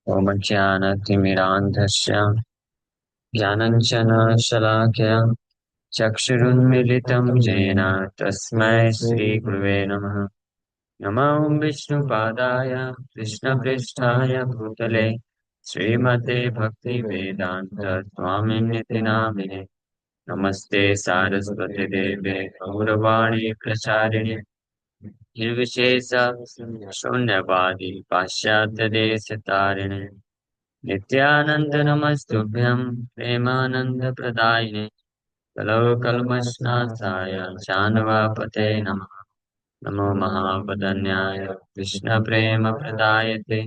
ओमज्ञानतिमिरान्धस्य ज्ञानञ्जनशलाकया चक्षुरुन्मीलितं येन तस्मै श्रीगुरुवे नमः। नमो विष्णुपादाय कृष्णपृष्ठाय भूतले श्रीमते भक्तिवेदान्त स्वामिनिति नामिने। नमस्ते सारस्वती देवे गौरवाणी प्रचारिणे निर्विशेष शून्यवादी पाश्चात्यदेशतारिणे नित्यानंद नमस्तुभ्यं प्रेमानंदप्रदायिने कलौकल्मषनाथाय शान्वापते नमः। नमो महावदन्याय कृष्णप्रेमप्रदायते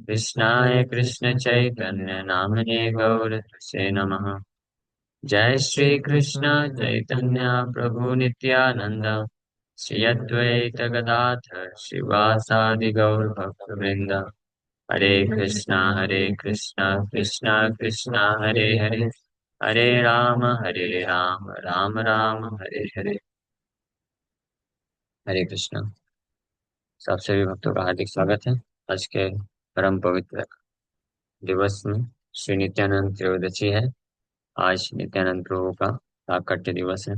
कृष्णाय कृष्णचैतन्य नामिने गौरसे नमः। जय श्री कृष्ण चैतन्य प्रभु नित्यानंद श्री अद्वैत गदाधर शिवासादि गौर भक्तवृंद। हरे कृष्णा कृष्णा कृष्णा हरे हरे हरे राम राम राम हरे हरे। हरे कृष्णा। सब सभी भक्तों का हार्दिक स्वागत है आज के परम पवित्र दिवस में। श्री नित्यानंद त्रयोदशी है। आज नित्यानंद प्रभु का प्राकट्य दिवस है।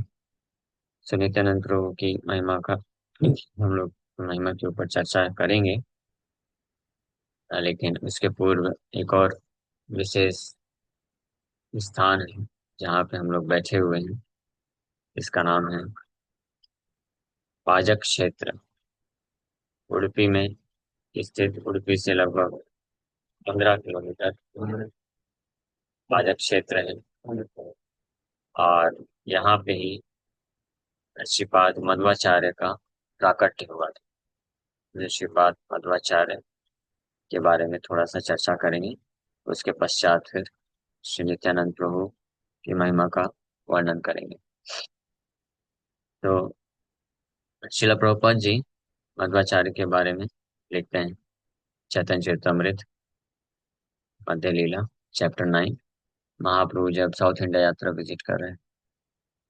श्री नित्यानंद प्रभु की महिमा का हम लोग महिमा के ऊपर चर्चा करेंगे, लेकिन उसके पूर्व एक और विशेष स्थान है जहाँ पे हम लोग बैठे हुए हैं। इसका नाम है पाजक क्षेत्र। उडुपी में स्थित, उडुपी से लगभग 15 किलोमीटर पाजक क्षेत्र है। और यहाँ पे ही श्रीपाद मध्वाचार्य का प्राकट्य हुआ था। श्रीपाद मध्वाचार्य के बारे में थोड़ा सा चर्चा करेंगे। उसके पश्चात फिर श्री नित्यानंद प्रभु की महिमा का वर्णन करेंगे। तो श्रील प्रभुपाद जी मध्वाचार्य के बारे में लिखते हैं। चैतन्य चरितमृत मध्य लीला चैप्टर 9। महाप्रभु जब साउथ इंडिया यात्रा विजिट कर रहे हैं,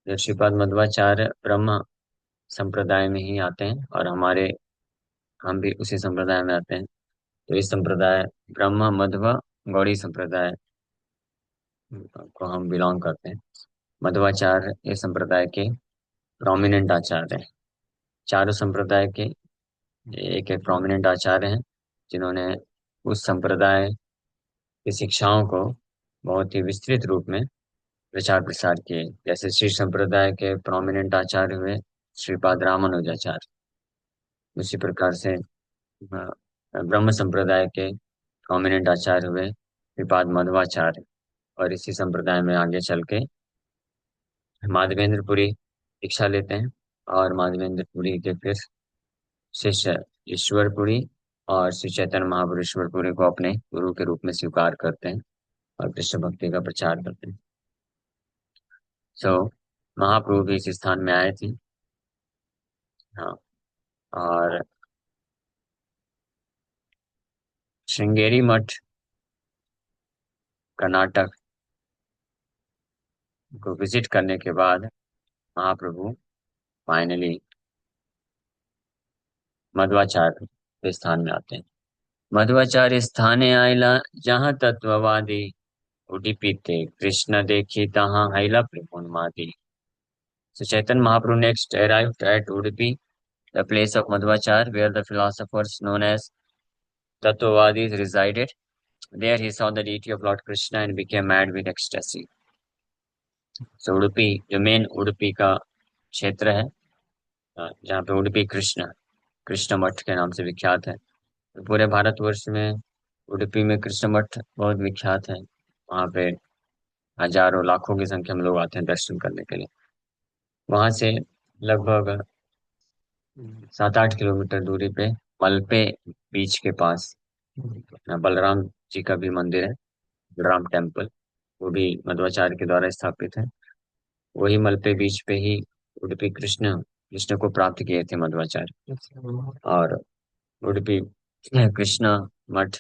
जब श्रीपाद मध्वाचार्य ब्रह्म संप्रदाय में ही आते हैं और हम भी उसी संप्रदाय में आते हैं। तो इस संप्रदाय ब्रह्म मध्व गौड़ी संप्रदाय को हम बिलोंग करते हैं। मध्वाचार्य इस संप्रदाय के प्रोमिनेंट आचार्य हैं। चारों संप्रदाय के एक एक प्रोमिनेंट आचार्य हैं जिन्होंने उस संप्रदाय की शिक्षाओं को बहुत ही विस्तृत रूप में प्रचार प्रसार किए। जैसे श्री संप्रदाय के प्रोमिनेंट आचार्य हुए श्रीपाद रामानुजाचार्य, उसी प्रकार से ब्रह्म संप्रदाय के प्रोमिनेंट आचार्य हुए श्रीपाद मध्वाचार्य। और इसी संप्रदाय में आगे चल के माधवेंद्रपुरी दीक्षा लेते हैं और माधवेंद्रपुरी के फिर शिष्य ईश्वरपुरी और श्री चैतन्य महाप्रभु ईश्वरपुरी को अपने गुरु के रूप में स्वीकार करते हैं और कृष्ण भक्ति का प्रचार करते हैं। महाप्रभु भी इस स्थान में आए थे। हाँ। और श्रृंगेरी मठ कर्नाटक को विजिट करने के बाद महाप्रभु फाइनली मध्वाचार्य के स्थान में आते हैं। मध्वाचार्य स्थाने आइला जहाँ तत्ववादी उडिपीते कृष्ण देखी तहाँ हैला प्रपुन्मादी। So Chaitanya Mahaprabhu next arrived at Udupi, the place of Madhvacharya, where the philosophers known as Tattvavadis resided. There he saw the deity of Lord Krishna and became mad with ecstasy. So Udupi जो main Udupi का क्षेत्र है, जहाँ पे उडुपी कृष्ण कृष्ण मठ के नाम से विख्यात है। तो पूरे भारतवर्ष में उडुपी में कृष्ण मठ बहुत विख्यात है। वहाँ पे हजारों लाखों की संख्या में लोग आते हैं दर्शन करने के लिए। वहाँ से लगभग 7-8 किलोमीटर दूरी पे मलपे बीच के पास बलराम जी का भी मंदिर है, बलराम टेम्पल। वो भी मध्वाचार्य के द्वारा स्थापित है। वही मलपे बीच पे ही उडुपी कृष्ण कृष्ण को प्राप्त किए थे मध्वाचार्य। और उडुपी कृष्ण मठ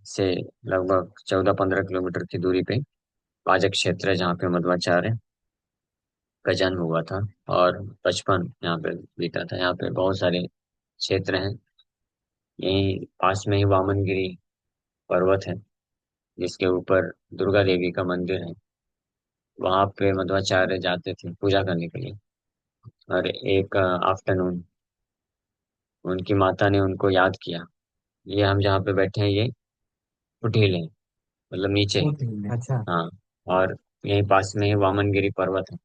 से लगभग 14-15 किलोमीटर की दूरी पे पाजक क्षेत्र है जहाँ पे मध्वाचार्य का जन्म हुआ था और बचपन यहाँ पे बीता था। यहाँ पे बहुत सारे क्षेत्र हैं। यहीं पास में ही वामनगिरी पर्वत है जिसके ऊपर दुर्गा देवी का मंदिर है। वहां पे मध्वाचार्य जाते थे पूजा करने के लिए। और एक आफ्टरनून उनकी माता ने उनको याद किया। ये हम जहाँ पे बैठे हैं ये कुटील है, मतलब नीचे है। अच्छा। हाँ। और यहीं पास में ही वामनगिरी पर्वत है।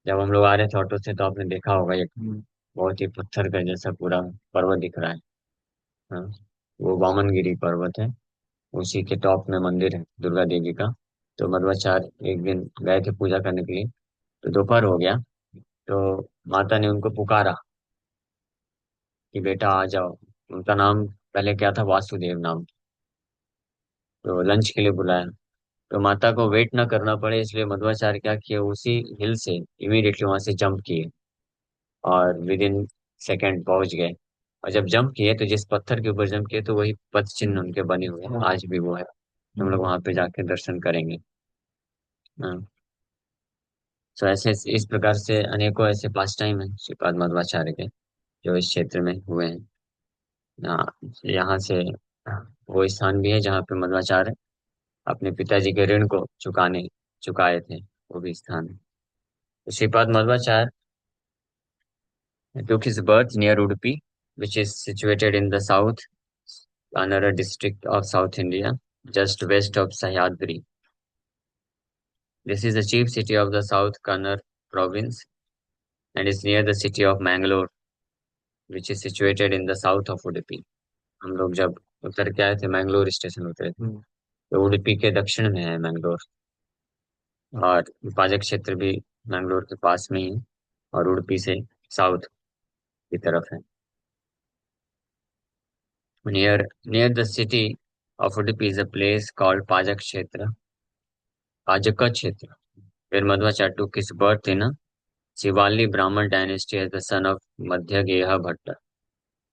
जब हम लोग आ रहे थे ऑटो से तो आपने देखा होगा एक बहुत ही पत्थर का जैसा पूरा पर्वत दिख रहा है। हाँ। वो वामनगिरी पर्वत है। उसी के टॉप में मंदिर है दुर्गा देवी का। तो मध्वाचार्य एक दिन गए थे पूजा करने के लिए। तो दोपहर हो गया। तो माता ने उनको पुकारा कि बेटा आ जाओ। उनका नाम पहले क्या था, वासुदेव नाम। तो लंच के लिए बुलाया। तो माता को वेट ना करना पड़े इसलिए मध्वाचार्य क्या किए, उसी हिल से इमीडिएटली वहां से जंप किए और विद इन सेकेंड पहुंच गए। और जब जंप किए तो जिस पत्थर के ऊपर जंप किए तो वही पद चिन्ह उनके बने हुए हैं, आज भी वो है। हम लोग वहां पे जाके दर्शन करेंगे। हाँ। तो ऐसे इस प्रकार से अनेकों ऐसे पास टाइम है श्रीपाद मध्वाचार्य के जो इस क्षेत्र में हुए हैं। हाँ, यहाँ से वो स्थान भी है जहाँ पे मध्वाचार्य अपने पिताजी के ऋण को चुकाए थे। वो भी स्थान है। तो Shripad Madhvacharya took his birth near Udupi, which is situated in the south Kannada district of South India, just west of Sahyadri. This is the chief city of the South Kannada province and is near the city of Mangalore, which is situated in the south of Udupi. हम लोग जब उतर के आए थे Mangalore station उतरे थे। तो उडुपी के दक्षिण में है मैंगलोर। और पाजक क्षेत्र भी मैंगलोर के पास में ही है और उडुपी से साउथ की तरफ है। Near the city of Udupi is a place called Pajaka Kshetra, where Madhvacharya took his birth in a Shivalli Brahmin dynasty as the son of Madhyageha Bhatt.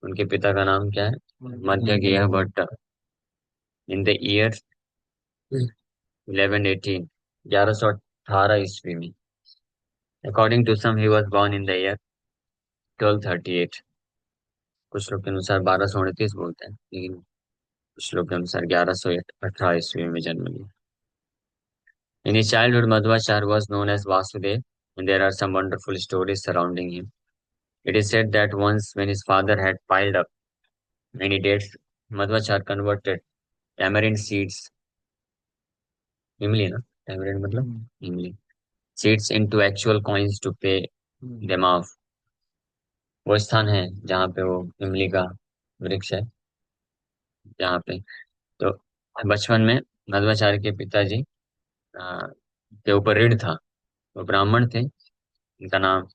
उनके पिता का नाम क्या है, Madhyageha Bhatt. In the year 1118, 1118 ईस्वी में। According to some he was born in the year 1238। कुछ लोग के अनुसार 1229 बोलते हैं लेकिन कुछ लोग के अनुसार 1118 ईस्वी में जन्म लिया। In his childhood, Madhvacharya was known as Vasudev, and there are some wonderful stories surrounding him. It is said that once, when his father had piled up many dates, Madhvacharya converted tamarind seeds, इमली ना, tamarind मतलब इमली, seeds into actual coins to pay them off। वो स्थान है जहाँ पे वो इमली का वृक्ष है, जहाँ पे। तो बचपन में मध्वाचार्य के पिताजी के ऊपर ऋण था। वो ब्राह्मण थे, उनका नाम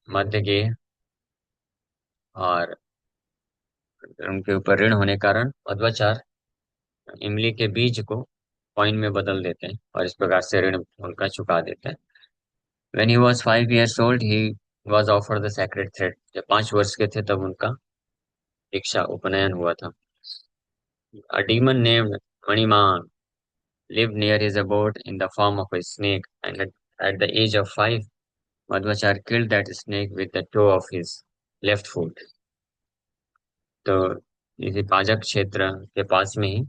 मध्यगेह। और उनके ऊपर ऋण होने कारण मध्वाचार्य इमली के बीज को कॉइन में बदल देते हैं और इस प्रकार से ऋण उनका चुका देते हैं। When he was 5 years old, he was offered the sacred thread। जब 5 वर्ष के थे तब उनका दीक्षा उपनयन हुआ था। A demon named Maniman lived near his abode in the form of a snake, and at the age of 5, Madhvacharya killed that snake with the toe of his left foot। तो इसी पाजक क्षेत्र के पास में ही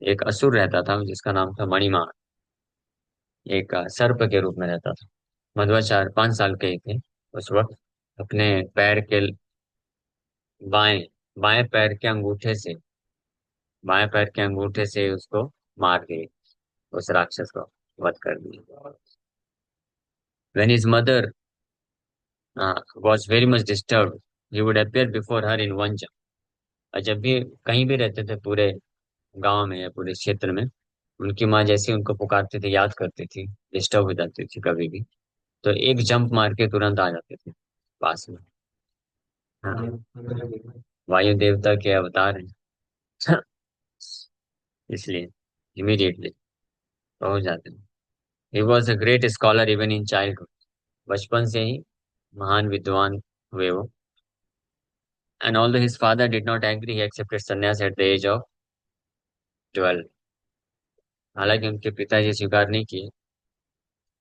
एक असुर रहता था जिसका नाम था मणिमान। एक सर्प के रूप में रहता था। मध्वाचार्य 5 साल के ही थे उस वक्त। अपने पैर के बाएं बाएं पैर के अंगूठे से बाएं पैर के अंगूठे से उसको मार दिए, उस राक्षस को वध कर दिया। When his mother was very much disturbed, he would appear before her in one jump। और जब भी कहीं भी रहते थे पूरे गांव में या पूरे क्षेत्र में, उनकी माँ जैसे उनको पुकारते थे, याद करती थी, डिस्टर्ब हो जाती थी कभी भी, तो एक जंप मार के तुरंत आ जाते थे पास में। हाँ। वायु देवता के अवतार हैं इसलिए इमीडिएटली पहुंच जाते हैं। He was a great scholar even in childhood. बचपन से ही महान विद्वान हुए वो। And although his father did not agree, he accepted sannyasa at the age of 12। हालांकि उनके पिताजी स्वीकार नहीं किए,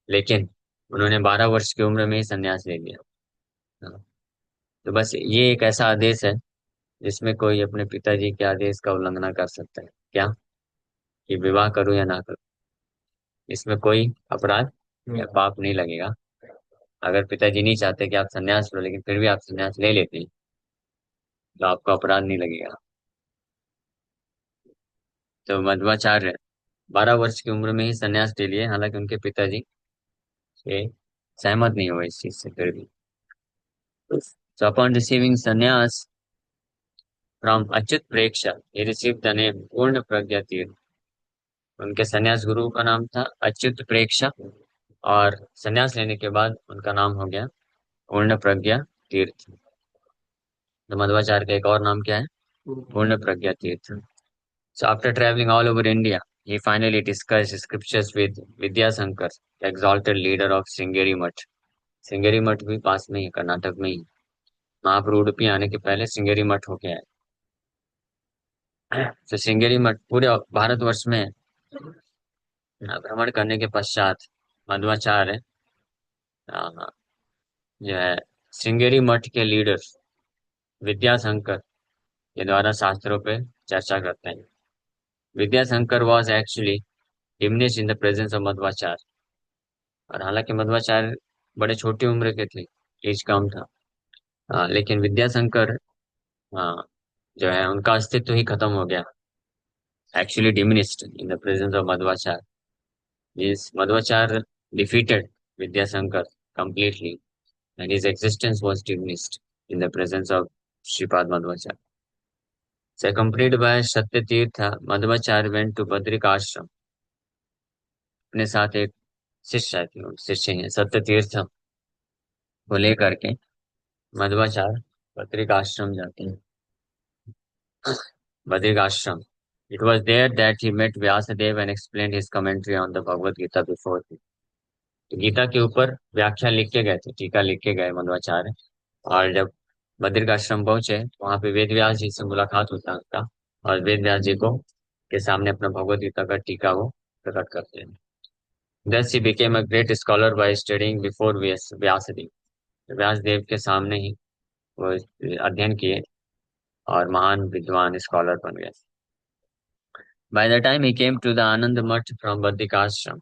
लेकिन उन्होंने 12 वर्ष की उम्र में ही संन्यास ले लिया। हाँ। तो बस ये एक ऐसा आदेश है जिसमें कोई अपने पिताजी के आदेश का उल्लंघना कर सकता है क्या? कि विवाह करूं या ना करूं, इसमें कोई अपराध या पाप नहीं लगेगा। अगर पिताजी नहीं चाहते कि आप संन्यास लो, लेकिन फिर भी आप संन्यास ले लेते हैं, तो आपको अपराध नहीं लगेगा। तो मध्वाचार्य 12 वर्ष की उम्र में ही संन्यास ले लिए, हालांकि उनके पिताजी ये सहमत नहीं हुए इस चीज से फिर भी। So upon receiving sannyas from Achyut Preksha, he received the name पूर्ण प्रज्ञा तीर्थ। उनके संन्यास गुरु का नाम था अच्युत प्रेक्षा, और संन्यास लेने के बाद उनका नाम हो गया पूर्ण प्रज्ञा तीर्थ। तो मध्वाचार्य का एक और नाम क्या है? पूर्ण प्रज्ञा तीर्थ। So after traveling all over India, he finally discussed scriptures with Vidyasankar, the exalted leader of Sringeri Mutt। Sringeri मठ भी पास में ही है, कर्नाटक में ही। महाप्रभु उडुपी आने के पहले श्रृंगेरी मठ होके आए। तो श्रृंगेरी मठ पूरे भारतवर्ष में भ्रमण करने के पश्चात मध्वाचार्य अ, जो है श्रृंगेरी मठ के लीडर विद्याशंकर के द्वारा शास्त्रों पे चर्चा करते हैं। Vidyashankar was actually diminish in the presence of Madhvacharya. और हालांकि मध्वाचार्य बड़े छोटी उम्र के थे, एज कम था, लेकिन विद्याशंकर अ, जो है उनका अस्तित्व ही खत्म हो गया। Actually diminished in the presence of Madhvacharya means Madhvacharya defeated Vidyasankar completely, and his existence was diminished in the presence of Sripad Madhvacharya. So accompanied by Satyatirtha, Madhvacharya went to Badrik Ashram। अपने साथ एक शिष्य हैं सत्यतीर्थ को लेकर के मध्वाचार्य बद्रिक आश्रम जाते हैं। बद्रिक आश्रम, it was there that he met Vyasadeva and explained his commentary on the Bhagavad Gita before him। तो गीता के ऊपर व्याख्या लिख के गए थे, टीका लिख के गए मध्वाचार्य। और जब बद्रिक आश्रम पहुंचे तो वहां पे वेद व्यास जी से मुलाकात होता है उनका, और वेद व्यास जी को के सामने अपना भगवत गीता का टीका वो प्रकट करते हैं। Thus he became a great scholar by studying before Vyasdev. Vyasdev के सामने ही वो अध्ययन किए और महान विद्वान स्कॉलर बन गए। By the time he came to the Anand Mutt from Badrik Ashram,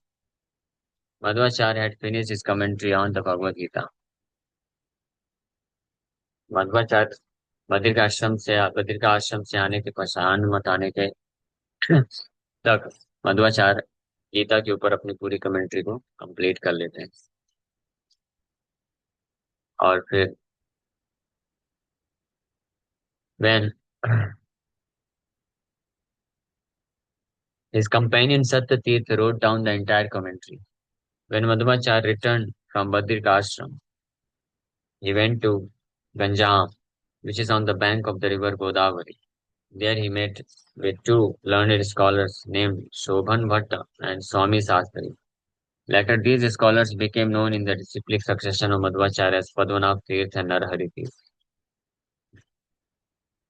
Madhvacharya had finished his commentary on the Bhagavad Gita। Madhvacharya बद्रिक आश्रम से आने के पश्चात आनंद मठ आने के तक मध्वाचार्य गीता के ऊपर अपनी पूरी कमेंट्री को कंप्लीट कर लेते हैं। और फिर when his companion Satyatirtha wrote down the entire commentary, when Madhvacharya returned from Badrik Ashram, he went to Ganjam, which is on the bank of the river Godavari। There he met with two learned scholars named Shobhan Bhatta and Swami Sastri। Later, these scholars became known in the disciplic succession of Madhvacharya as Padmanabh Tirth and Narahari Tirth।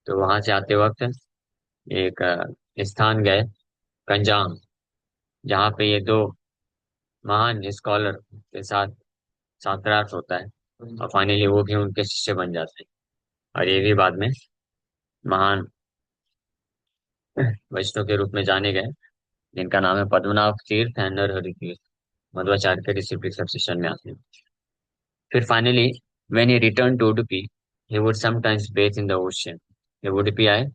तो वहां से आते वक्त एक स्थान गए, गंजाम, जहाँ पे ये दो महान स्कॉलर के साथ साक्षात होता है, और फाइनली वो भी उनके शिष्य बन जाते हैं। और ये भी बाद में महान वैष्णव के रूप में जाने गए, जिनका नाम है पद्मनाभ तीर्थ एंड नरहरि तीर्थ। मध्वाचार्य के डिसिप्लिन सक्सेशन में आते हैं। फिर finally when he return to Udupi, he would sometimes bathe in the ocean. जब उडुपी आए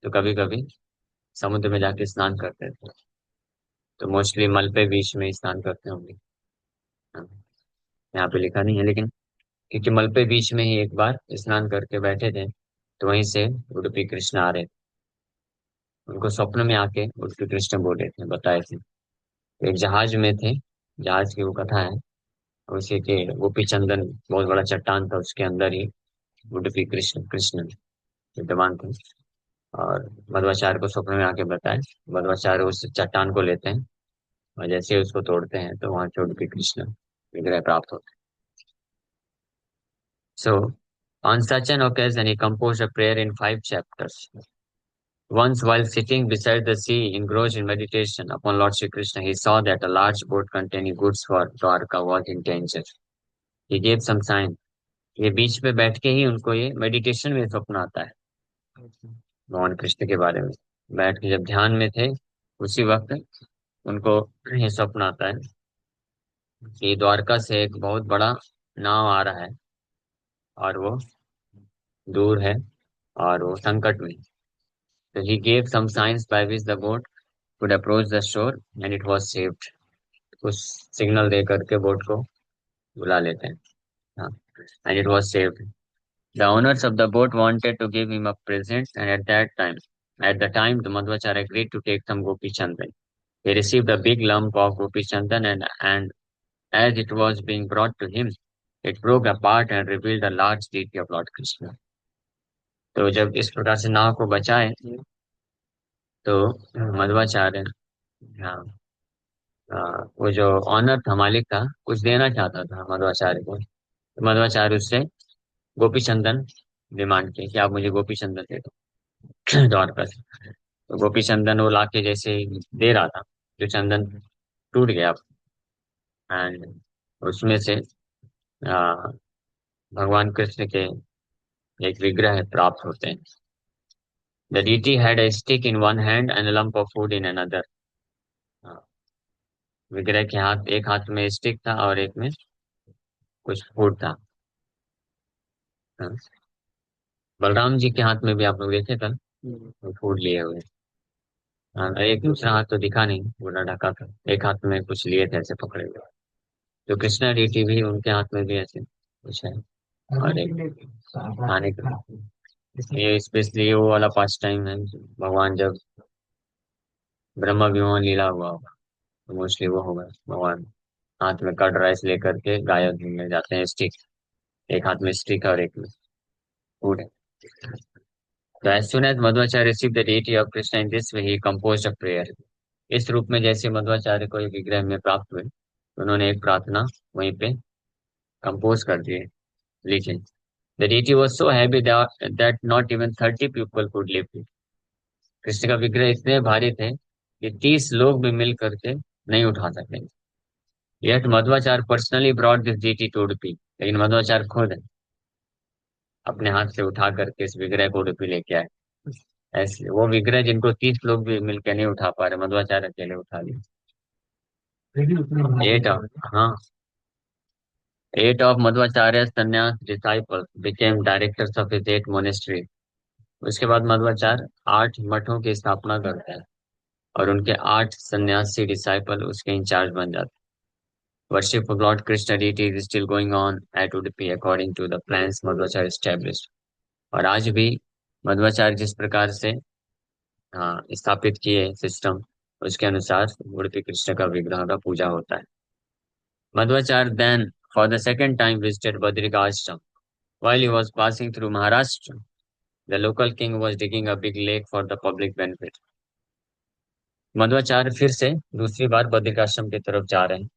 तो कभी कभी समुद्र में जाके स्नान करते थे। तो मोस्टली मलपे बीच में स्नान करते होंगे। हाँ, यहाँ पे लिखा नहीं है, लेकिन क्योंकि मलपे बीच में ही एक बार स्नान करके बैठे थे, तो वहीं से उडुपी कृष्ण आ रहे थे। उनको स्वप्न में आके उडुपी कृष्ण बोले थे, बताए थे। तो एक जहाज में थे, जहाज की वो कथा है। उसी के गोपी चंदन बहुत बड़ा चट्टान था, उसके अंदर ही उडुपी कृष्ण कृष्ण विद्यमान थे। और मध्वाचार्य को स्वप्न में आके बताए। मध्वाचार्य उस चट्टान को लेते हैं, और जैसे ही उसको तोड़ते हैं तो वहां से उडुपी कृष्ण विग्रह प्राप्त होते हैं। So, on such an occasion, he composed a prayer in 5 chapters। Once, while sitting beside the sea, engrossed in meditation upon Lord Shri Krishna, he saw that a large boat containing goods for Dwarka was in danger। He gave some sign। ये बीच पे बैठ के ही उनको ये meditation में स्वप्न आता है भगवान कृष्ण के बारे में। बैठ के जब ध्यान में थे, उसी वक्त उनको ये स्वप्न आता है कि द्वारका से एक बहुत बड़ा नाव आ रहा है, और वो दूर है, और वो संकट में। तो he gave some signs by which the boat could approach the shore and it was saved। कुछ सिग्नल दे करके बोट को बुला लेते हैं। हाँ, and it was saved। The owners of the boat wanted to give him a present, and at the time, the Madhvacharya agreed to take some Gopi Chandan. He received a big lump of Gopi Chandan, and as it was being brought to him, it broke apart and revealed a large deity of Lord Krishna। तो जब इस प्रकार से नाव को बचाए, तो मध्वाचार्य, हाँ, वो जो ऑनर था, मालिक था, कुछ देना चाहता था मध्वाचार्य को। तो मध्वाचार्य उससे गोपी चंदन डिमांड की कि आप मुझे गोपी चंदन दे दो द्वारका से। तो गोपी चंदन वो लाके जैसे ही दे रहा था, जो चंदन टूट गया, एंड उसमें से आ, भगवान कृष्ण के एक विग्रह प्राप्त होते हैं। The deity had a stick in one hand and a lump of food in another। विग्रह के हाथ, एक हाथ में स्टिक था और एक में कुछ फूड था। हाँ। बलराम जी के हाथ में भी आप लोग देखे कल, वो फूड लिए हुए। हाँ, एक दूसरा हाथ तो दिखा नहीं, पूरा ढका था, एक हाथ में कुछ लिए थे ऐसे पकड़े हुए। जो कृष्णा डीटी भी, उनके हाथ में भी ऐसे कुछ है, और एक खाने का। ये स्पेशली वो वाला पास टाइम है, भगवान जब ब्रह्मा विमान लीला हुआ होगा, तो मोस्टली वो होगा, भगवान हाथ में कर्ड राइस लेकर के गायब में जाते हैं, स्टिक, एक हाथ में स्टिक और एक में फूड है। तो as soon as Madhvacharya received the deity of Krishna in this way, he composed a prayer। इस रूप में जैसे मध्वाचार्य को एक विग्रह में प्राप्त हुए, तो उन्होंने एक प्रार्थना वहीं पे कंपोज कर दी, लिखी। The deity was so heavy that not even 30 people could lift it। Krishna का विग्रह इतने भारी थे कि 30 लोग भी मिल करके नहीं उठा सके। Yet Madhvacharya personally brought this deity to Udupi. लेकिन मध्वाचार्य खुद अपने हाथ से उठा करके इस विग्रह को उडुपी लेके आए। ऐसे वो विग्रह जिनको 30 लोग भी मिलकर नहीं उठा पा रहे, मध्वाचार्य अकेले उठा लिए। एट, हाँ, 8 of Madhvacharya's sannyas disciples became directors of his 8 monastery। उसके बाद मध्वाचार्य 8 मठों की स्थापना करते हैं, और उनके 8 सन्यासी डिसाइपल उसके इंचार्ज बन जाते हैं। Worship of Lord Krishna deity is still going on at Udupi according to the plans Madhvacharya established। और आज भी मध्वाचार्य जिस प्रकार से, हाँ, स्थापित किए सिस्टम, उसके अनुसार उडुपी कृष्ण का विग्रह का पूजा होता है। Madhvacharya then, for the second time, visited Badrika Ashram। While he was passing through Maharashtra, the local king was digging a big lake for the public benefit। Madhvacharya फिर से दूसरी बार बद्रिकाश्रम की तरफ जा रहे हैं,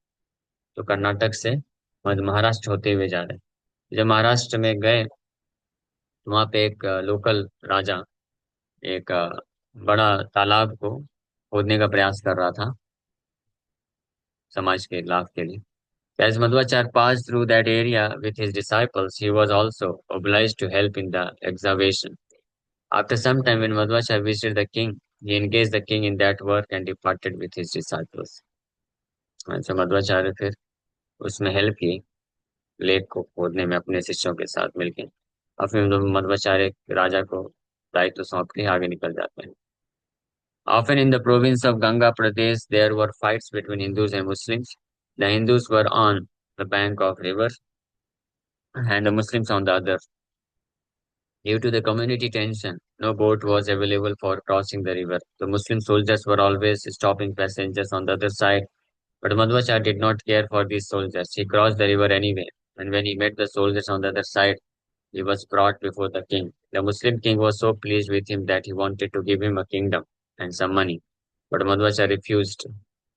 तो कर्नाटक से मध्य महाराष्ट्र होते हुए जा रहे हैं। जब महाराष्ट्र में गए, तो वहां पे एक लोकल राजा एक बड़ा तालाब को खोदने का प्रयास कर रहा था समाज के लाभ के लिए। As Madhvacharya passed through that area with his disciples, he was also obliged to help in the excavation। After some time, when Madhvacharya visited the king, he engaged the king in that work and departed with his disciples। अच्छा, मध्वाचार्य फिर उसमें help की, lake को खोदने में अपने शिष्यों के साथ मिलकर, और फिर मध्वाचार्य राजा को दायित्व सौंप के आगे निकल जाते हैं। Often in the province of Ganga Pradesh, there were fights between Hindus and Muslims। The Hindus were on the bank of river and the Muslims on the other। Due to the community tension, no boat was available for crossing the river। The Muslim soldiers were always stopping passengers on the other side, but Madhvacharya did not care for these soldiers। He crossed the river anyway, and when he met the soldiers on the other side, he was brought before the king। The Muslim king was so pleased with him that he wanted to give him a kingdom and some money, but Madhvacharya refused।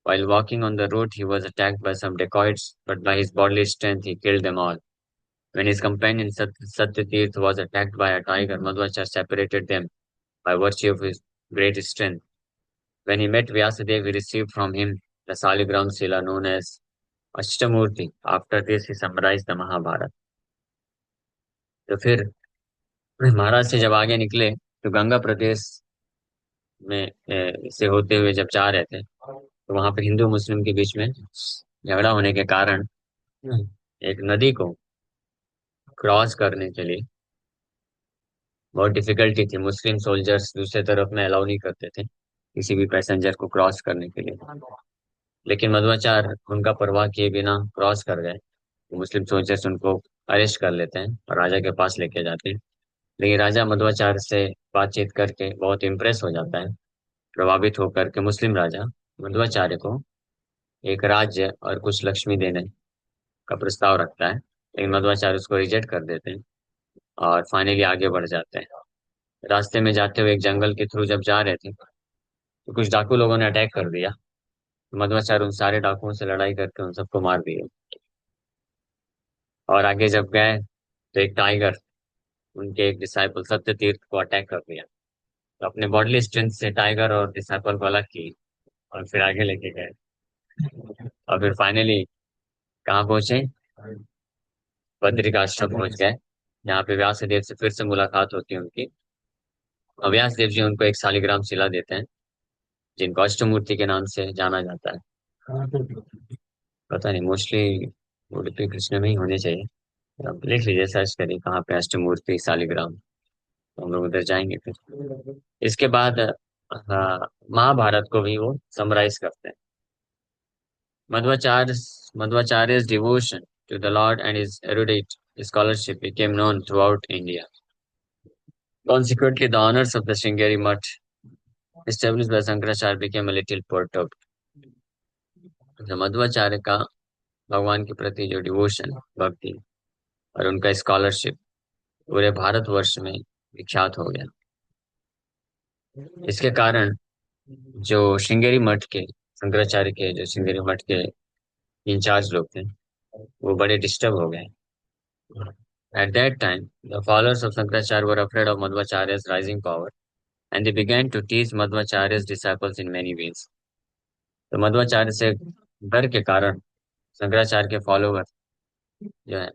While walking on the road, he was attacked by some dacoits, but by his bodily strength, he killed them all। When his companion Satyatirth was attacked by a tiger, Madhvacharya separated them by virtue of his great strength। When he met Vyasadeva, he received from him the Saligram Sila known as Ashtamurti। After this, he summarized the Mahabharata। तो फिर महाराज से जब आगे निकले, तो गंगा प्रदेश में से होते हुए जब जा रहे थे, तो वहां पे हिंदू मुस्लिम के बीच में झगड़ा होने के कारण एक नदी को क्रॉस करने के लिए बहुत डिफिकल्टी थी। मुस्लिम सोल्जर्स दूसरे तरफ में अलाउ नहीं करते थे किसी भी पैसेंजर को क्रॉस करने के लिए। लेकिन मध्वाचार उनका परवाह किए बिना क्रॉस कर गए। मुस्लिम सोल्जर्स उनको अरेस्ट कर लेते हैं और राजा के पास लेके जाते हैं। लेकिन राजा मध्वाचार से बातचीत करके बहुत इम्प्रेस हो जाता है। प्रभावित होकर के मुस्लिम राजा मध्वाचार्य को एक राज्य और कुछ लक्ष्मी देने का प्रस्ताव रखता है, लेकिन मध्वाचार्य उसको रिजेक्ट कर देते हैं और फाइनली आगे बढ़ जाते हैं। रास्ते में जाते हुए एक जंगल के थ्रू जब जा रहे थे, तो कुछ डाकू लोगों ने अटैक कर दिया। मध्वाचार्य उन सारे डाकुओं से लड़ाई करके उन सबको मार दिए। और आगे जब गए तो एक टाइगर उनके एक डिसाइपल सत्य तीर्थ को अटैक कर दिया। तो अपने बॉडीली स्ट्रेंथ से टाइगर और डिसाइपल को अलग की और फिर आगे लेके गए। और फिर फाइनली कहाँ पहुंचे? बद्रिकाश्रम पहुंच गए, जहाँ पे व्यास देव से फिर से मुलाकात होती है उनकी। और व्यास देव जी उनको एक शालिग्राम शिला देते हैं, जिनको अष्टमूर्ति के नाम से जाना जाता है। पता नहीं, मोस्टली उडुपी कृष्ण में ही होने चाहिए। आप लिख लीजिए, सर्च करिए कहाँ पे अष्टमूर्ति शालिग्राम, तो हम लोग उधर जाएंगे फिर। इसके बाद हाँ, महाभारत को भी वो समराइज करते हैं। Madhvacharya Madhvacharya's devotion to the Lord and his erudite scholarship became known throughout India. Consequently, the honors of the Sringeri Mutt established by Shankaracharya became a little perturbed. तो मध्वाचार्य का भगवान के प्रति जो डिवोशन, भक्ति और उनका स्कॉलरशिप पूरे भारतवर्ष में विख्यात हो गया। इसके कारण जो श्रृंगेरी मठ के शंकराचार्य के जो श्रृंगेरी मठ के इंचार्ज लोग थे, वो बड़े डिस्टर्ब हो गए। At that time, the followers of Shankaracharya were afraid of Madhvacharya's rising power, and they began to tease Madhvacharya's disciples in many ways. तो मध्वाचार्य से डर के कारण शंकराचार्य के फॉलोवर जो है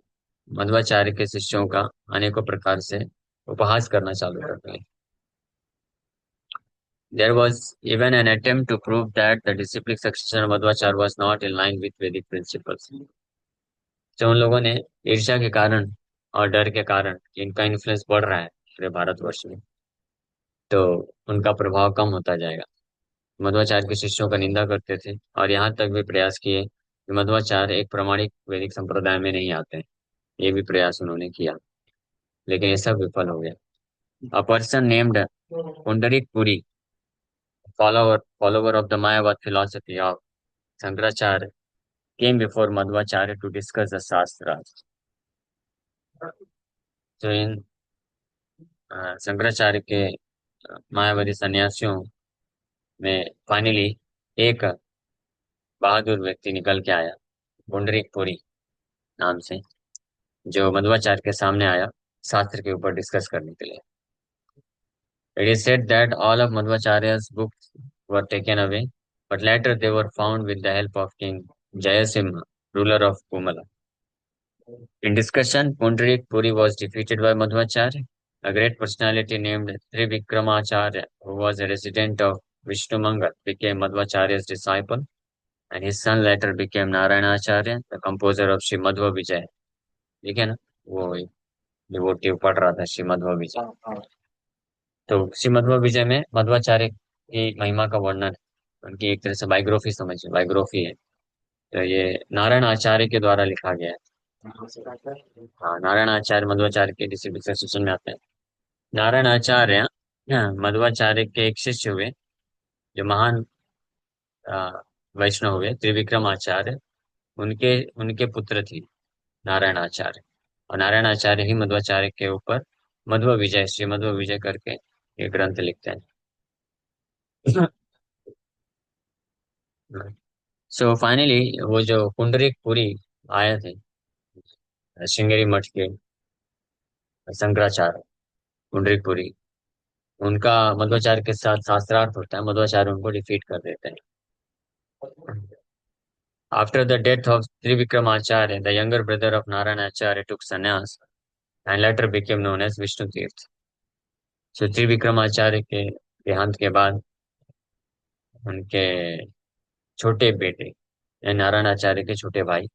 मध्वाचार्य के शिष्यों का अनेकों प्रकार से उपहास करना चालू कर दिए। There was even an attempt to prove that the disciplic succession of Madhvacharya was not in line with Vedic principles. जो उन लोगों ने ईर्ष्या के कारण और डर के कारण कि इनका इन्फ्लुएंस बढ़ रहा है पूरे भारतवर्ष में, तो उनका प्रभाव कम होता जाएगा, मध्वाचार्य के शिष्यों का निंदा करते थे और यहाँ तक भी प्रयास किए कि मध्वाचार्य एक प्रामाणिक वैदिक संप्रदाय में नहीं आते हैं। ये भी प्रयास उन्होंने किया, लेकिन ये सब विफल हो गया। A person named Pundarika Puri, follower of the Mayavad philosophy of Shankaracharya, came before Madhvacharya to discuss the Shastras. तो इन शंकराचार्य के मायावादी सन्यासियों में फाइनली एक बहादुर व्यक्ति निकल के आया, पुंडरीक पुरी नाम से, जो मध्वाचार्य के सामने आया शास्त्र के ऊपर डिस्कस करने के लिए। It is said that all of Madhvacharya's books were taken away, but later they were found with the help of King Jayasimha, ruler of Kumala. In discussion, Pundarik Puri was defeated by Madhvacharya, a great personality named Trivikramacharya, who was a resident of Vishnumangal, became Madhvacharya's disciple, and his son later became Naranacharya, the composer of Sri Madhva Vijay. ठीक है ना? वो डिवोटिव पढ़ रहा था श्री मध्व विजय। तो श्री मध्व विजय में मध्वाचार्य की महिमा का वर्णन है। उनकी एक तरह से बायोग्राफी समझिए, बायोग्राफी है। तो ये नारायण आचार्य के द्वारा लिखा गया है। हाँ, नारायण आचार्य मध्वाचार्य के डिसिप्लिन सेक्शन में आते हैं। नारायण आचार्य मध्वाचार्य के एक शिष्य हुए, जो महान अ, वैष्णव हुए, त्रिविक्रम आचार्य। उनके उनके पुत्र थी नारायण आचार्य, और नारायण आचार्य ही मध्वाचार्य के ऊपर मध्व विजय, श्री मध्व विजय करके एक ग्रंथ लिखते हैं। सो फाइनली वो जो पुंडरीक पुरी आए थे श्रृंगेरी मठ के शंकराचार्य, पुंडरीक पुरी, उनका मध्वाचार्य के साथ शास्त्रार्थ होता है। मध्वाचार्य उनको डिफीट कर देते हैं। After the death of Trivikramacharya, the younger brother of Naranacharya took sannyas and later became known as Vishnu Tirth. So त्रिविक्रमाचार्य के देहांत के बाद उनके छोटे बेटे यानी नारायण आचार्य के छोटे भाई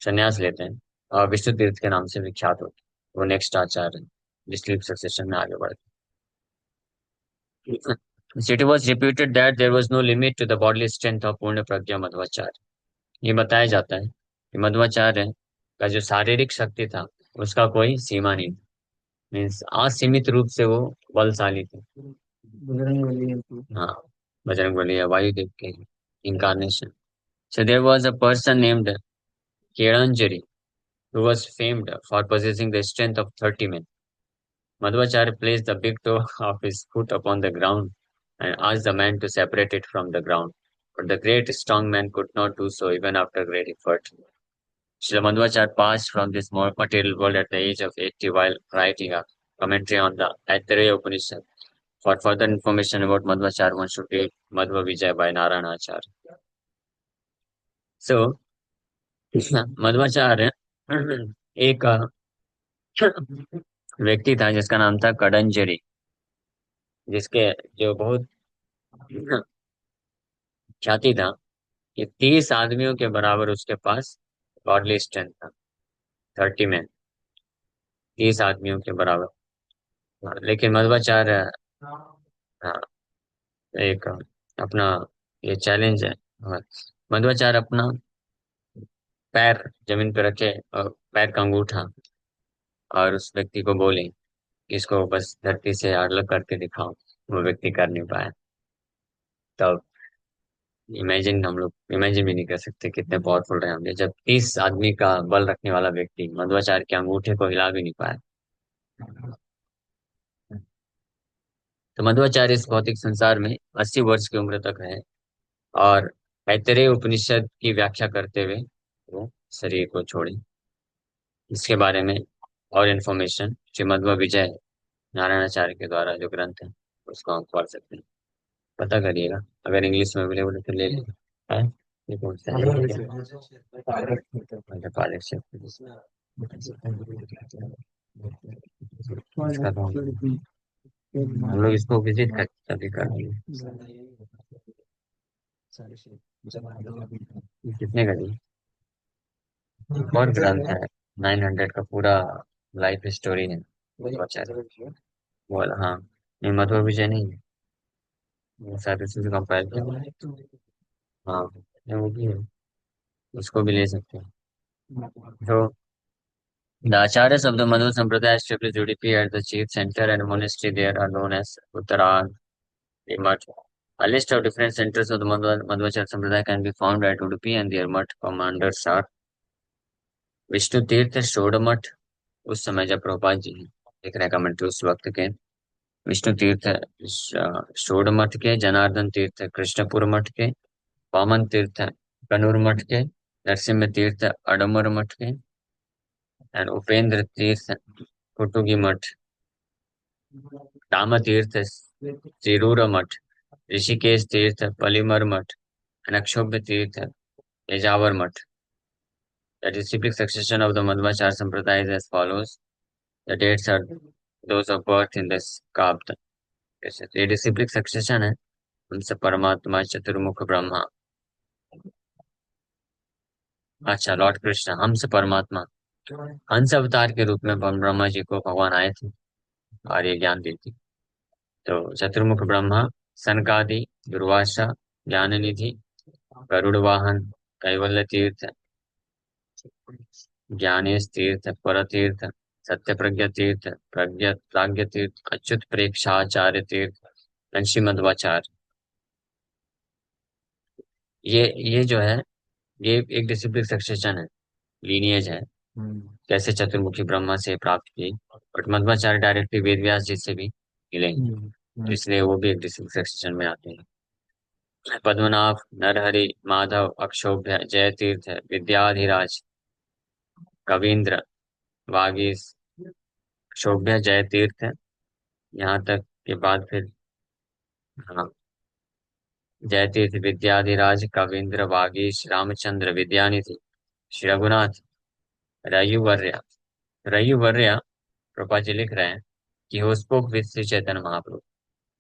संन्यास लेते हैं और विष्णु तीर्थ के नाम से विख्यात होते हैं। वो नेक्स्ट आचार्य डिस्ट्रिक्ट सक्सेशन में आगे बढ़ते हैं। It was reputed that there was no limit to the bodily strength of पूर्ण प्रज्ञा मध्वाचार्य। ये बताया जाता है कि मध्वाचार्य का जो शारीरिक शक्ति था उसका कोई सीमा नहीं। मीन्स असीमित रूप से वो बलशाली थे। हाँ, बजरंगबली या वायुदेव के incarnation. So there was a person named Keranjari who was famed for possessing the strength of 30 men. Madhvacharya placed the big toe of his foot upon the ground and asked the man to separate it from the ground. But the great strong man could not do so even after great effort. Srila Madhvacharya passed from this more material world at the age of 80 while writing a commentary on the Aitareya Upanishad. For further information about Madhvacharya, one should read Madhva Vijay by Narayana Acharya. So, Madhvacharya एक व्यक्ति था जिसका नाम था कड़ंजरी, जिसके जो बहुत ख्याति था कि 30 आदमियों के बराबर उसके पास गॉडली स्ट्रेंथ था। 30 में 30 आदमियों के बराबर। हाँ, लेकिन मध्वाचार्य, हाँ, एक अपना ये चैलेंज है। हाँ, मध्वाचार्य अपना पैर जमीन पर रखे और पैर का अंगूठा और उस व्यक्ति को बोले कि इसको बस धरती से अलग करके दिखाओ। वो व्यक्ति कर नहीं पाया। तब इमेजिन, हम लोग इमेजिन भी नहीं कर सकते कितने पावरफुल रहे होंगे जब 30 आदमी का बल रखने वाला व्यक्ति मध्वाचार्य के अंगूठे को हिला भी नहीं पाया। तो मध्वाचार्य इस भौतिक संसार में 80 वर्ष की उम्र तक रहे और ऐतरेय उपनिषद की व्याख्या करते हुए वो शरीर को छोड़ी। इसके बारे में और इन्फॉर्मेशन श्री मध्व विजय नारायणाचार्य के द्वारा जो ग्रंथ है उसको हम पढ़ सकते हैं। पता करिएगा, अगर इंग्लिश में अवेलेबल है तो ले लें। है? ये कौन सा है? अच्छा, पारदर्शी। इसका तो हम लोग इसको विजिट कर कभी करेंगे। कितने का जी? और ग्रंथ है, 900 का पूरा लाइफ स्टोरी है। अच्छा, बोल हाँ, नहीं मधुर विजय नहीं है, वो शायद उसी से कंपेयर किया। हाँ, नहीं, वो भी है, उसको भी ले सकते हैं। तो the Acharyas of the Madhva Sampradaya established Udupi as the chief center and monastery there are known as Uttaran Math. A list of different centers of the Madhvacharya Sampradaya can be found at Udupi and their Math commanders are Vishnu तीर्थ षोडमठ, उस समय जब प्रभुपाद जी लिख रहे commentary उस वक्त के, विष्णु तीर्थ षोडमठ के, जनार्दन तीर्थ कृष्णपुर मठ के, वामन तीर्थ कनूर मठ के, नरसिंह तीर्थ अडमर मठ के, एंड उपेंद्र तीर्थ कुटुगी मठ, राम तीर्थ सिरूर मठ, ऋषिकेश तीर्थ पलिमर मठ, and अक्षोभ्य तीर्थ एजावर मठ. The disciplic succession of the Madhvacharya Sampradaya is as follows. The dates are those of birth in the Skabd. ये डिसिप्लिक सक्सेशन है, उनसे परमात्मा चतुर्मुख ब्रह्मा, अच्छा लॉर्ड कृष्ण हमसे परमात्मा हंस अवतार के रूप में ब्रह्मा जी को भगवान आए थे और ये ज्ञान दी थी। तो चतुर्मुख ब्रह्मा सनकादि, दुर्वासा, ज्ञान निधि, गरुड़ वाहन, कैवल्य तीर्थ, ज्ञानेश तीर्थ, पर तीर्थ, सत्य प्रज्ञा तीर्थ, प्रज्ञा प्राज्ञ तीर्थ, अच्युत प्रेक्षाचार्य तीर्थ, श्रीमध्वाचार्य। ये जो है, ये एक डिसिप्लिन सक्सेशन है, लीनियज है, कैसे चतुर्मुखी ब्रह्मा से प्राप्त की। बट मध्वाचार्य डायरेक्टली वेद व्यास जी से भी मिले, तो इसलिए वो भी एक डिसिप्लिन सक्सेशन में आते हैं। पद्मनाभ, नरहरि, माधव, अक्षोभ्य, जय तीर्थ, विद्याधिराज, कवींद्र, वागीश, क्षोभ्य, जय तीर्थ, यहाँ तक के बाद फिर, हाँ, जय तीर्थ, विद्याधिराज, कवींद्र, वागीश, रामचंद्र, विद्यानिधि, श्री रघुनाथ, रयुवर्य। रयुवर्य प्रभा जी लिख रहे हैं कि हो स्पोक विद श्री चैतन्य महाप्रभु।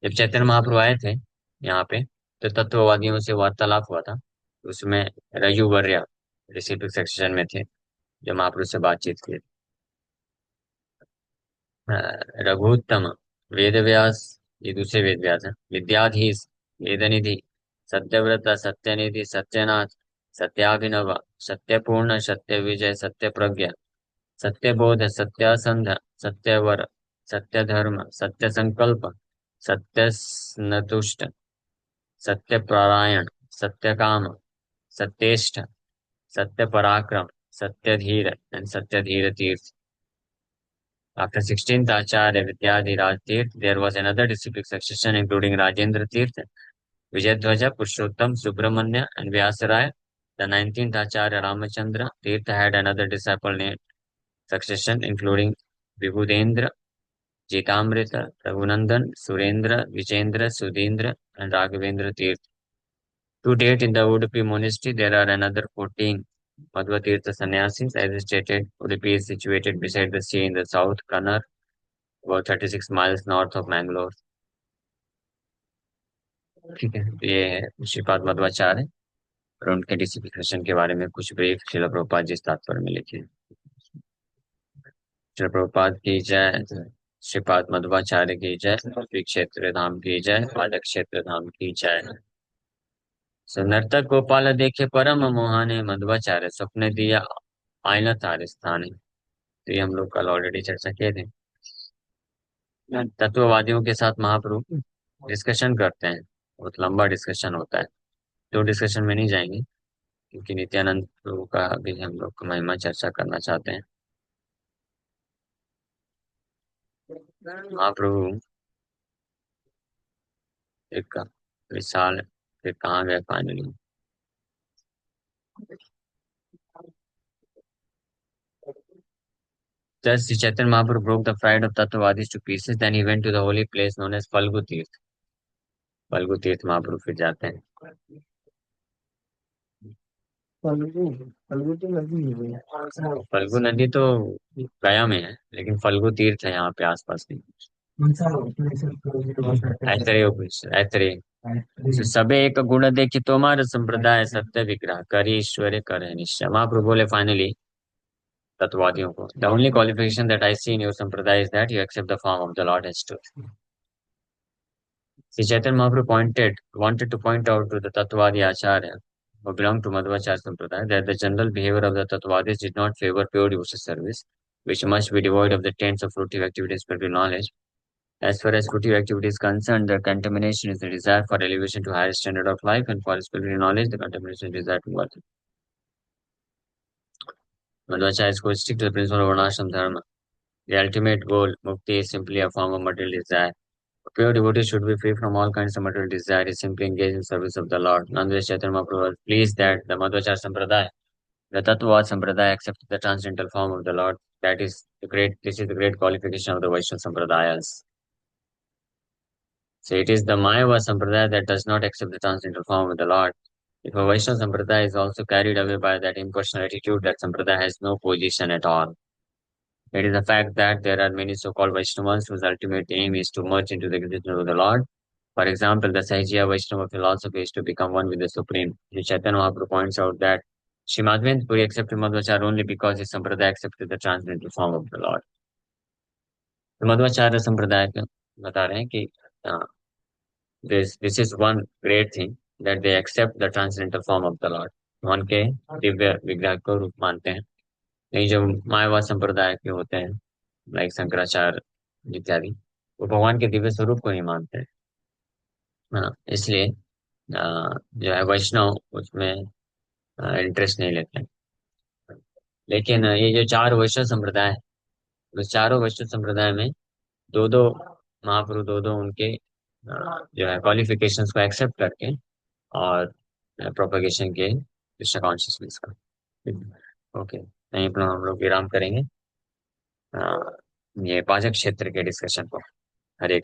जब चैतन्य महाप्रभु आए थे यहाँ पे तो तत्ववादियों से वार्तालाप हुआ था, उसमें रयुवर्या ऋषिपिक सेक्शन में थे, जो महापुरुष से बातचीत की। रघुत्तम, वेदव्यास, ये दूसरे वेदव्यास हैं, विद्याधीश, वेदनिधि, सत्यव्रत, सत्यनिधि, सत्यनाथ, सत्याभिनव, सत्यपूर्ण, सत्य विजय, सत्य प्रज्ञा, सत्यबोध, सत्यासंध, सत्यवर, सत्यधर्म, सत्य संकल्प, सत्य नतुष्ट, सत्यपरायण, सत्यकाम, सत्येष्ठ, सत्य पराक्रम, सत्यधीर एंड सत्यधीर तीर्थ. After 16th Acharya Vidyadhiraj Tirth, there was another disciplic succession including Rajendra Tirth, Vijayadhwaja, Purushottam, Subramanya, and Vyasaraya. The 19th Acharya Ramachandra Tirth had another disciple named succession including Vibhudendra, Jitamrita, Raghunandan, Surendra, Vijendra, Sudhindra, and Raghavendra Tirth. To date, in the Udupi monastery, there are another 14 Madhva Tirtha sannyasis. As stated, Udupi is situated beside the sea in the south, Kannur, about 36 miles north of Mangalore. ठीक है, तो ये है श्रीपाद मध्वाचार्य और उनके डिसिप्लिनेशन के बारे में कुछ ब्रीफ शिला प्रभुपाद जी इस तात्पर्य में लिखे। शिला प्रभुपाद की जय, श्रीपाद मध्वाचार्य की जय, श्री क्षेत्र धाम की जय, पादक क्षेत्र धाम की जय। नर्तक गोपाल देखे परम मोहाने, मध्वाचार्य स्वप्न दिया आईना तारे स्थाने। तो ये हम लोग कल ऑलरेडी चर्चा किए थे। तत्ववादियों के साथ महाप्रभु डिस्कशन करते हैं, बहुत लंबा डिस्कशन होता है, तो डिस्कशन में नहीं जाएंगे क्योंकि नित्यानंद प्रभु का भी हम लोग महिमा चर्चा करना चाहते हैं। महाप्रभु एक विशाल, फिर कहाँ गए finally. Thus, Sri Chaitanya Mahaprabhu broke the pride of Tattvadis to pieces. Then he went to the holy place known as Falgu Tirth. Falgu Tirth Mahaprabhu फिर जाते हैं। फल्गु नदी तो गया में है, लेकिन फल्गु तीर्थ है यहाँ पे आसपास में। ऐतरेय सबे एक गुण देखी तोमार संप्रदाय, सत्य विग्रह करी ईश्वर करे निश्चय। महाप्रभु बोले फाइनली तत्ववादियों को, the only qualification that I see in your sampradaya is that you accept the form of the lord as truth. Sri Chaitanya Mahaprabhu wanted to point out to the Tattvadi Acharya who belonged to Madhvacharya Sampradaya that the general behavior of the Tattvadis did not favor pure devotional service, which must be devoid of the taints of fruitive activity and spiritual knowledge. As far as fruitive activity is concerned, the contamination is the desire for elevation to higher standard of life, and for spiritual knowledge, the contamination is desire to worship. Madhvacharya is going to stick to the principle of Varnashram Dharma. The ultimate goal, mukti, is simply a form of material desire. A pure devotee should be free from all kinds of material desire. He simply engaged in service of the Lord. Nonetheless, Chaitanya Mahaprabhu was pleased that the Madhvacharya Sampradaya, the Tattvad Sampradaya, accepted the transcendental form of the Lord. This is the great qualification of the Vaishnava Sampradayas. So it is the Mayava Sampradaya that does not accept the transcendental form of the Lord. If a Vaishnava Sampradaya is also carried away by that impersonal attitude, that Sampradaya has no position at all. It is a fact that there are many so-called Vaishnavas whose ultimate aim is to merge into the existence of the Lord. For example, the Sahajiya Vaishnava philosophy is to become one with the Supreme. Sri Chaitanya Mahaprabhu points out that Sri Madhvendra Puri accepted Madhvacharya only because his Sampradaya accepted the transcendental form of the Lord. तो मध्वाचार्य संप्रदाय का बता रहे हैं कि this is one great thing that they accept the transcendental form of the Lord. भगवान के दिव्य विग्रह को रूप मानते हैं। नहीं, जो मायावाद संप्रदाय के होते हैं लाइक शंकराचार्य इत्यादि, वो भगवान के दिव्य स्वरूप को नहीं मानते हैं। हाँ, इसलिए जो है वैष्णव उसमें इंटरेस्ट नहीं लेते हैं। लेकिन ये जो चार वैष्णव संप्रदाय है, उस चारों वैष्णव संप्रदाय में दो दो महाप्रभु दो दो उनके जो है क्वालिफिकेशंस को एक्सेप्ट करके और प्रोपेगेशन के कृष्ण कॉन्शियसनेस का। ओके, यहीं पर हम लोग विराम करेंगे ये पाचक क्षेत्र के डिस्कशन को। हरे